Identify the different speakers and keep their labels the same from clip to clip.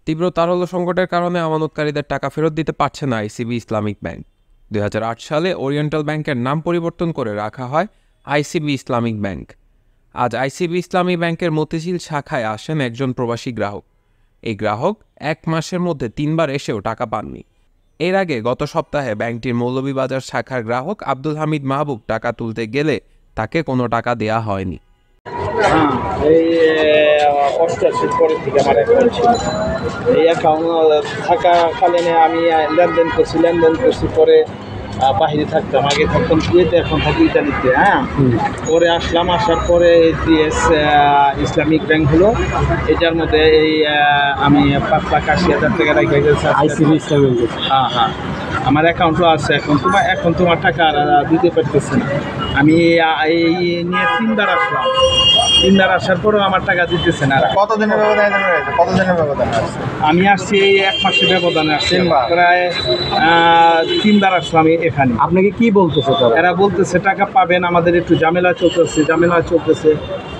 Speaker 1: তীব্র তারল্য সংকটের কারণে আমানতকারীদের টাকা ফেরত দিতে পারছে না আইসিবি ইসলামিক ব্যাংক। 2008 সালে ওরিয়েন্টাল ব্যাংকের নাম পরিবর্তন করে রাখা হয় আইসিবি ইসলামিক ব্যাংক। আজ আইসিবি ইসলামী ব্যাংকের মতিঝিল শাখায় আসেন একজন প্রবাসী গ্রাহক। এই গ্রাহক 1 মাসের মধ্যে 3 বার এসেও টাকা পাননি। এর আগে গত সপ্তাহে ব্যাংকটির মৌলভীবাজার শাখার গ্রাহক আব্দুল হামিদ মাহবুব টাকা তুলতে গেলে তাকে কোনো টাকা দেয়া হয়নি।
Speaker 2: এই 88 পরের থেকে আমার অ্যাকাউন্ট ছিল। এই অ্যাকাউন্ট থাকাকালীন আমি লেনদেন করছি পরে বাহিরে থাকতাম, আগে থাকতাম কুয়েতে, এখন থাকি ইতালিতে। পরে আসার পরে জিএস ইসলামিক ব্যাংক হলো, এটার মধ্যে এই আমি 5,80,000 টাকা রেখে গেছি আইসিবি ইসলামিক। হ্যাঁ, আমার অ্যাকাউন্টও আছে। এখন তোমার টাকা দিতে পারতেছে না। আমি এই নিয়ে 3 বার আসলাম, 3 বার আসার পরেও আমার টাকা দিতেছে না।
Speaker 3: কতদিনের ব্যবধান আসছে?
Speaker 2: আমি আসছি এই 1 মাসের ব্যবধানে আসছি, প্রায় 3 বার আসলাম এখানে।
Speaker 3: আপনাকে কি বলতেছে?
Speaker 2: এরা বলতেছে টাকা পাবেন, আমাদের একটু ঝামেলা চলতেছে,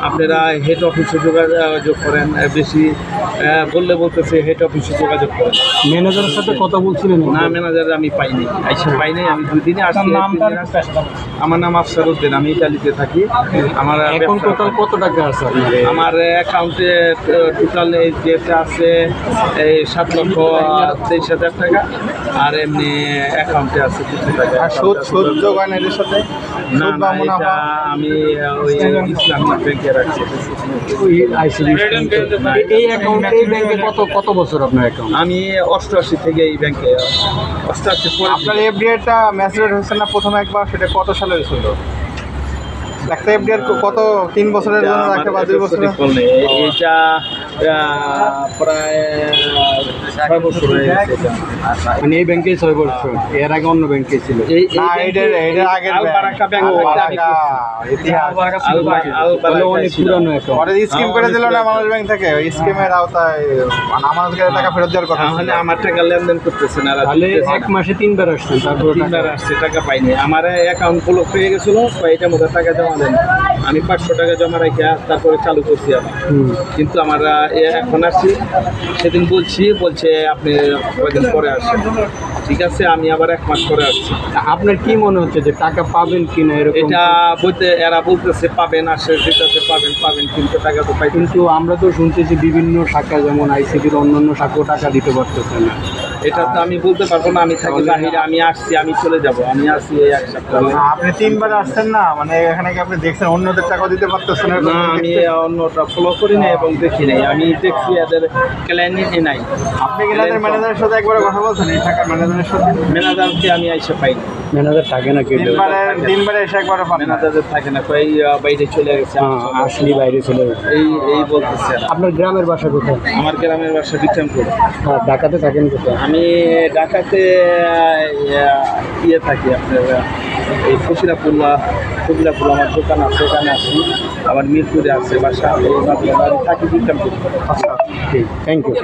Speaker 2: আপনারা হেড অফিসে যোগাযোগ করেন। বেশি বলতেছে হেড অফিসে যোগাযোগ করেন।
Speaker 3: ম্যানেজারের সাথে কথা বলছিলেন?
Speaker 2: না, ম্যানেজার আমি পাইনি। আমি 2 দিনে আসলাম। আমার নাম আফসার উদ্দিন, আমি ইতালিতে থাকি। আমার
Speaker 3: এখন টোটাল কত টাকা আছে?
Speaker 2: আমার অ্যাকাউন্টে টোটাল যেটা আছে এই 7,23,000 টাকা, আর এমনি অ্যাকাউন্টে আছে কিছু টাকা।
Speaker 3: সুদ যোগান এদের সাথে?
Speaker 2: না, এটা আমি ওই ইসলামিক ব্যাংকে রাখছি।
Speaker 3: এই অ্যাকাউন্টে এই ব্যাংকে কত বছর আপনার অ্যাকাউন্ট?
Speaker 2: আমি 88 থেকে এই ব্যাংকে। 88 পরে
Speaker 3: আপনার এফডিআইটা ম্যাচুরেট হয়েছে না প্রথম একবার? সেটা কত সালে হয়েছিল? একটা এফডিআর কত 3 বছরের জন্য রাখে বা 2 বছরের?
Speaker 2: এটা প্রায় 6 বছর হয়ে গেছে।
Speaker 3: মানে এই ব্যাংকে 6 বছর, এর আগে অন্য ব্যাংকে ছিল? এটার আগে অনেক পুরানো। স্কিম করে দিল না মানুষ ব্যাংক থেকে? ওই স্কিমের আওতায় আমাদের টাকা ফেরত দেওয়ার কথা।
Speaker 2: তাহলে আমার টাকা লেনদেন করতেছে না।
Speaker 3: তাহলে 1 মাসে 3 বার আসছেন, তারপর
Speaker 2: 3 বার আসছে, টাকা পাইনি। আমার অ্যাকাউন্ট ব্লক হয়ে গেছিলো, এটার মধ্যে টাকা জমা দেন। আমি 500 টাকা জমা রেখে তারপরে চালু করছি আবার। কিন্তু আমার এখন আসছি, সেদিন বলছে আপনি কয়েকদিন পরে আসছেন। ঠিক আছে, আমি আবার 1 মাস পরে আসছি।
Speaker 3: আপনার কি মনে হচ্ছে যে টাকা পাবেন কিনা?
Speaker 2: এটা এরা বলতেছে পাবেন, আসে যেটাতে পাবেন, কিন্তু টাকা তো পাই।
Speaker 3: কিন্তু আমরা তো শুনতেছি বিভিন্ন শাখা, যেমন আইসিবির অন্যান্য শাখাও টাকা দিতে পারতেছে না।
Speaker 2: এটা তো আমি বলতে পারবো না, আমি থাকি বাহিরে। আমি আসছি, আমি চলে যাব। আমি আসছি এই 1 সপ্তাহ।
Speaker 3: আপনি 3 বার আসছেন না, মানে এখানে কি আপনি দেখছেন অন্যদের টাকা দিতে পারতেছেন না?
Speaker 2: আমি অন্যটা ফলো করি না এবং দেখি নাই। আমি দেখছি এদের ক্লায়েন্ট নাই।
Speaker 3: আপনি কি এদের ম্যানেজারের সাথে একবার কথা বলছেন? এই টাকা ম্যানেজারের সাথে?
Speaker 2: ম্যানেজারকে আমি এসে পাইনি।
Speaker 3: ম্যানেজার থাকে না? 3 বারে এসে একবার
Speaker 2: ম্যানেজার থাকে না, কই বাইরে চলে গেছে।
Speaker 3: আসলে বাইরে চলে গেছে
Speaker 2: এই বলতেছে।
Speaker 3: আপনার গ্রামের বাসা কোথায়?
Speaker 2: আমার গ্রামের বাসা বিক্রমপুর।
Speaker 3: ঢাকাতে থাকেন কোথায়?
Speaker 2: আমি ঢাকাতে থাকি আপনার এই ফকিরাপুর আমার দোকান আছে, এখানে আছি। আবার মিরপুরে আছে বাসা, থাকি বিক্রমপুর।
Speaker 3: আচ্ছা, ঠিক, থ্যাংক ইউ।